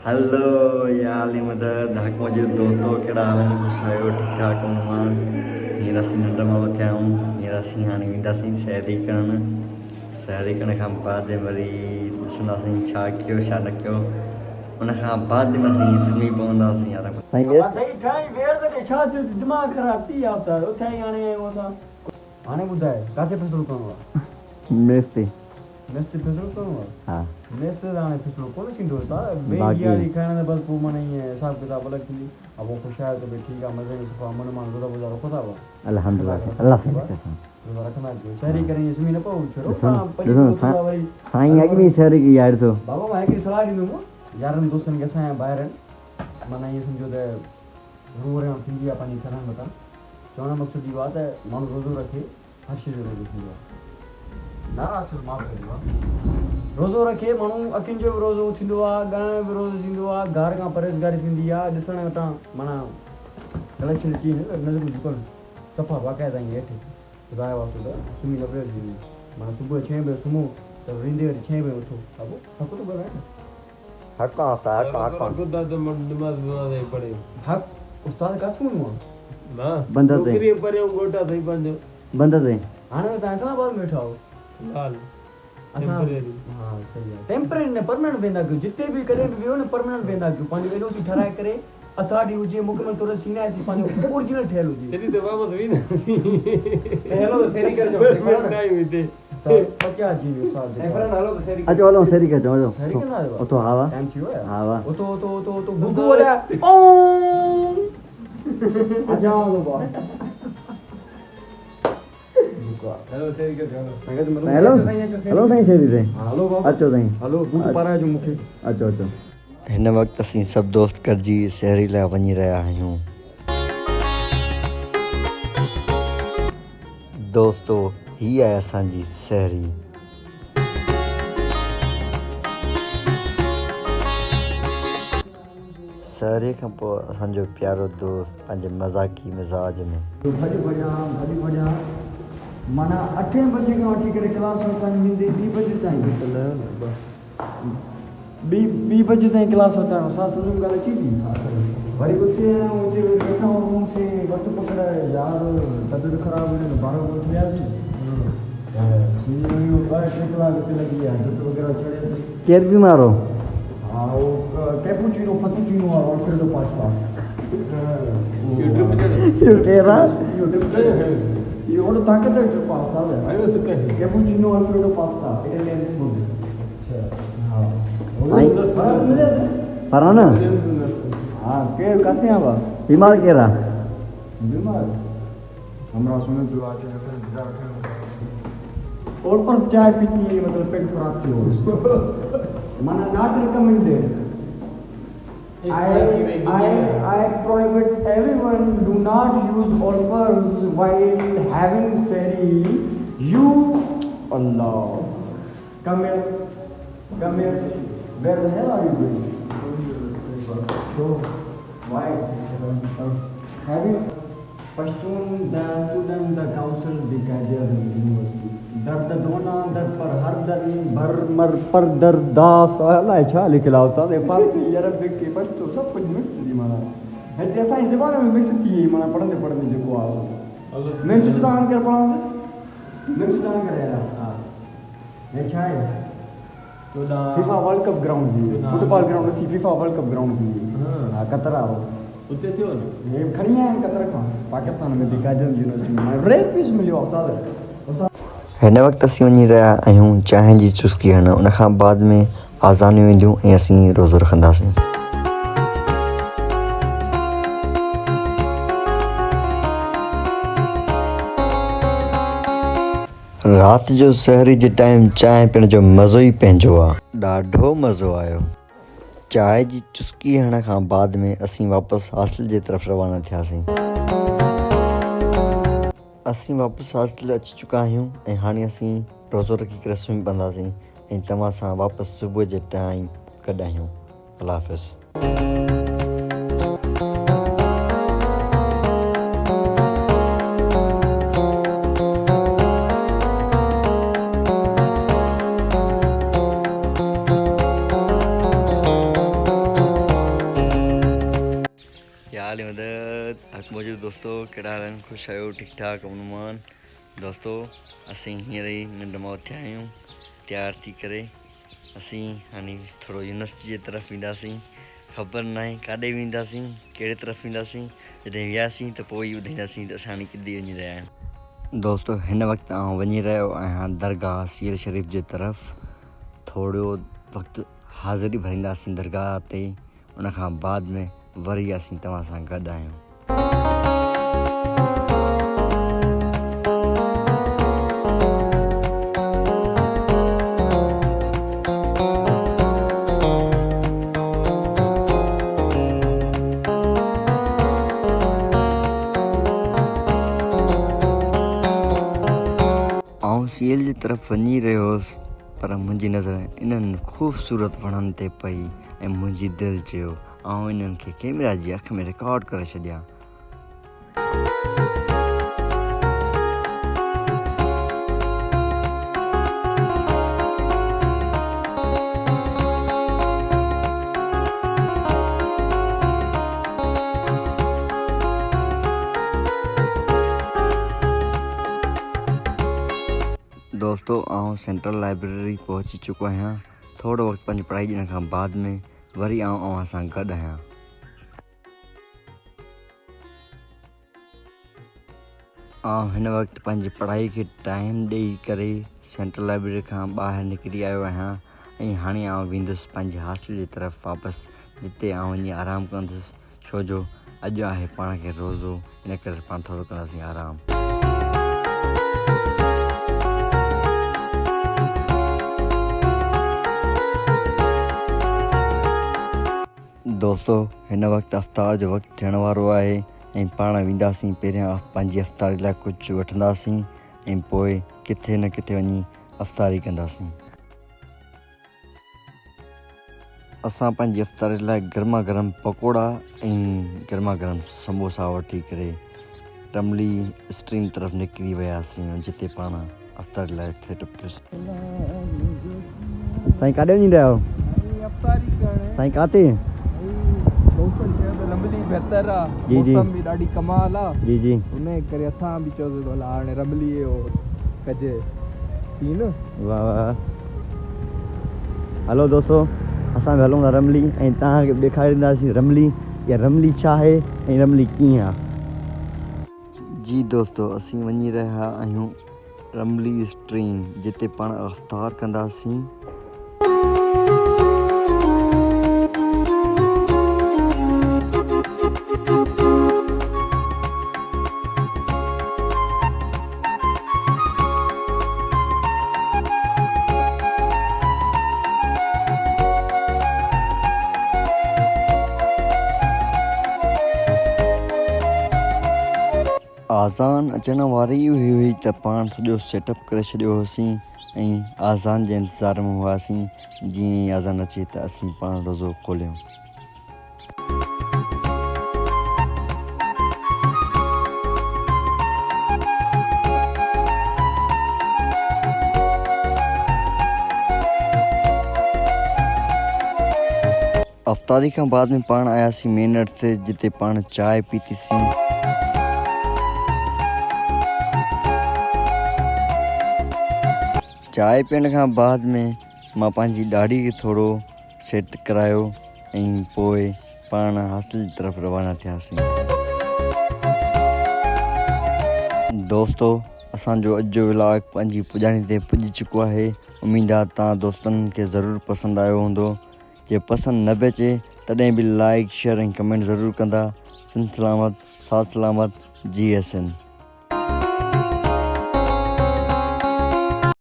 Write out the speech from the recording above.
Hello या अली मदद हक मौजूद दोस्तों केड़ा हाल आहिनि कुझु आहियो ठीकु ठाक हुन मां हींअर असीं निंड मां उथिया आहियूं हींअर असीं हाणे वेंदासीं सैरी करण खां बाद वरी ॾिसंदासीं छा कयो छा न कयो उन खां बाद में असीं सुम्ही पवंदासीं यार दिमाग़ ख़राब थी विया उथिया ई हाणे आहियूं असां हाणे ॿुधाए किथे फ़ैसिलो करिणो आहे मेस ते फ़ैसिलो करिणो आहे हा मेस ते हाणे फ़ैसिलो कोन थींदो ॿिए खाइण त बसि पोइ माना ईअं हिसाबु किताबु अलॻि थींदी ऐं पोइ ख़ुशि आहे त भई ठीकु आहे मज़े में सुठो आहे मन मां रोज़ा वोज़ा रखो था अल्हम्दुलिल्लाह रखंदा कयो सैरी करे ईअं सुम्ही न पओ छॾो वरी साईं अॻु में सैरी कई यार तो बाबा मां हिकिड़ी सलाह ॾींदुमि यारनि दोस्तनि खे असांजा ॿाहिरि आहिनि माना ईअं सम्झो त रूह थींदी आहे पंहिंजी तरह मथां चवण जो मक़सदु इहो आहे त माण्हू रोज़ो रखे हर शइ जो रोज़ो थींदो आहे नाराज़ थियो माफ़ु करियो आहे रोज़ो रखे माण्हू अखियुनि जो बि रोज़ो थींदो आहे ॻाइण जो बि रोज़ो थींदो आहे घर खां परहेज़गारी थींदी आहे ॾिसण वटां माना ग़लति शइ अची नज़र झुकल सफ़ा बाक़ाइदा ईअं हेठि ॿुधायो आहे त सुम्ही न पियो थी माना सुबुह 6 बजे सुम्हो त वेंदे वरी 6 बजे उथो बाबू हक़ थो ॻाल्हाए हक़ उस्ताद काथूं बंदि हाणे तव्हां इस्लामाबाद में वेठा आहो टेम्परेरी न परमानेंट वेंदा कयो जिते बि कॾहिं बि वियो न परमानेंट वेंदा कयो पंहिंजो एल ओ सी ठाराए करे अथाड़ी हुजे मुकमल तौर ते सीनासी पंहिंजो ओरिजिनल ठहियल हुजे तॾहिं त वापसि वेंदा हेलो फेरी करे पचा जी उस्ताद हेलो फेरी अचो हलो फेरी के चो फेरी कंदा आहियो उतो हा वा टाइम थियो आहे हा वा उतो गुगू वाला ओ अजाओ दो बा हेलो साईं शेरी से हेलो बाबा अचो साईं हेलो गुड पारा जो मूंखे अचो हिन वक़्तु असीं सभु दोस्त गॾिजी सहरी लाइ वञी रहिया आहियूं दोस्तो हीअ आहे असांजी सहरी सहरी खां पोइ असांजो प्यारो दोस्त पंहिंजे मज़ाक़ी मिज़ाज में भॼा माना 8 बजे खां वठी करे क्लास में पंहिंजी ईंदे 2 बजे ताईं 2 बजे ताईं क्लास वठणु असां सुठो ॻाल्हि अची थी वरी उते हुते वेठा रूम ते वक़्तु पकड़ाए यार तबियत ख़राबु हुई 12 बजे वियासीं कलाक हुते लॻी विया ड्रिप वग़ैरह चढ़े केरु बीमार हो हा उहो कैपुचिनो फतुचिनो आहे ऑल्फ्रेडो पास्ता ये और ताकत है पास्ता है आयो सके cappuccino alfredo pasta Italian food अच्छा हां पराना हां के कासे आवा बीमार केरा बीमार हमरा सुने तो आज और पर चाय पीती है मतलब पेट खराब थियो माना not recommended I prohibit everyone do not use offers while having sari. You Allah. Come here. Where the hell are you going? So why? Having Pashtun the student the council the Qadir University. दर्द दोना दर पर हर दर भर मर पर दरदास अलाए छा लिखियलु आहे उस्ताद फारसी अरबिक के पश्तो सभु कुझु मिक्स थी माना हिते असांजी ज़बान में मिक्स थी वई माना पढ़ंदे जेको आहे मिर्च जो तव्हां करे पढ़ां मिर्च तव्हां करे हा हे छा आहे फीफा वर्ल्ड कप ग्राउंड जी फुटबॉल ग्राउंड थी फीफा वर्ल्ड कप ग्राउंड थी हा कतर आहे उते थियो न हे खणी आया आहिनि कतर खां पाकिस्तान में दी काजल यूनिवर्सिटी में रेड पीस मिलियो आहे उस्ताद हिन वक़्तु असीं वञी रहिया आहियूं चांहि जी चुस्की हणण उन खां बाद में आज़ानियूं ईंदियूं ऐं असीं रोज़ो रखंदासीं राति जो सहरी जे टाइम चांहि पीअण जो मज़ो ई पंहिंजो आहे ॾाढो मज़ो आयो चांहि जी चुस्की हणण खां बाद में असीं वापसि हॉस्टल जे तरफ़ रवाना थियासीं असीं वापसि हॉस्टल अची चुका आहियूं ऐं हाणे असीं रोज़ो रखी करे सुम्ही पवंदासीं ऐं तव्हां सां वापसि सुबुह जे टाइम गॾु आहियूं अल्लाह हाफ़िज़ आली मदद हक मौजूद दोस्तों कहिड़ा हाल आहिनि ख़ुशि आहियो ठीकु ठाक अमन दोस्तों असीं हींअर ई निंड मां उथिया आहियूं तयारु थी करे असीं हाणे थोरो यूनिवर्सिटी जे तरफ़ वेंदासीं ख़बर न आहे काॾे वेंदासीं कहिड़े तरफ़ वेंदासीं जॾहिं वियासीं त पोइ ई ॿुधाईंदासीं त असां हाणे किथे वञी रहिया आहियूं दोस्तों हिन वक़्तु आउं वञी रहियो आहियां दरगाह सीर शरीफ़ जे तरफ़ थोरो वक़्तु हाज़िरी भरींदासीं दरगाह ते उन खां बाद में वरी असीं तव्हां सां गॾु आहियूं आउं सीएल जी तरफ़ वञी रहियो हुउसि पर मुंहिंजी नज़र इन्हनि ख़ूबसूरत वणनि ते पई ऐं मुंहिंजी दिलि चयो आउं इन्हनि खे कैमरा जी अख में रिकॉर्ड करे छॾियां दोस्तों आउं सेंट्रल लाइब्रेरी पहुची चुको आहियां थोरो वक़्तु पंहिंजी पढ़ाई ॾियण खां बाद में वरी आउं अव्हां सां गॾु आहियां आउं हिन वक़्तु पंहिंजी पढ़ाई खे टाइम ॾेई करे सेंट्रल लाइब्रेरी खां ॿाहिरि निकिरी आयो आहियां ऐं हाणे आउं वेंदुसि पंहिंजे हॉस्टल जी तरफ़ वापसि जिते आउं वञी आरामु कंदुसि छो जो अॼु आहे पाण खे रोज़ो इन करे पाण थोरो कंदासीं आरामु दोस्तों हिन वक़्तु अफ़्तार जो वक़्तु थियण वारो आहे ऐं पाण वेंदासीं पहिरियां पंहिंजी अफ़्तारी लाइ कुझु वठंदासीं ऐं पोइ किथे न किथे वञी अफ़्तारी कंदासीं असां पंहिंजी अफ़्तारी लाइ गरमा गरम पकोड़ा ऐं गरमा गरम समोसा वठी करे रमली स्ट्रीम तरफ़ निकिरी वियासीं जिते पाण अफ़्तारी लाइ सेटअप कयोसीं साईं काॾे वञी रहिया आहियो साईं काथे रमली बहितर आहे मौसम बि ॾाढी कमाल आहे जी जी उन करे असां बि चयोसीं भला हाणे रमली जो कजे सीन वाह वाह हलो दोस्तों असां बि हलूं था रमली ऐं तव्हांखे ॾेखारींदासीं रमली या रमली छा आहे ऐं रमली कीअं आहे जी दोस्तों असीं वञी रहिया आहियूं रमली स्ट्रीम जिते पाण अफ़्तार कंदासीं आज़ान अचण वारी हुई त पाण सॼो सेटअप करे छॾियो हुओसीं ऐं आज़ान जे इंतज़ार में हुआसीं जीअं ई आज़ान अचे त असीं पाण रोज़ो खोलियूं अफ़्तारी खां बाद में पाण आयासीं मेन अड ते जिते पाण चांहि पीतीसीं चांहि पीअण खां बाद में मां पंहिंजी ॾाढ़ी खे थोरो सेट करायो ऐं पोइ पाण हॉस्टल जी तरफ़ रवाना थियासीं दोस्तो असांजो अॼु जो व्लॉग पंहिंजी पुॼाणी ते पुॼी चुको आहे उमेद आहे तव्हां दोस्तनि खे ज़रूरु पसंदि आयो हूंदो जे पसंदि न बि अचे तॾहिं बि लाइक शेयर ऐं कमेंट ज़रूरु कंदा सिंध सलामत साथ सलामत GSN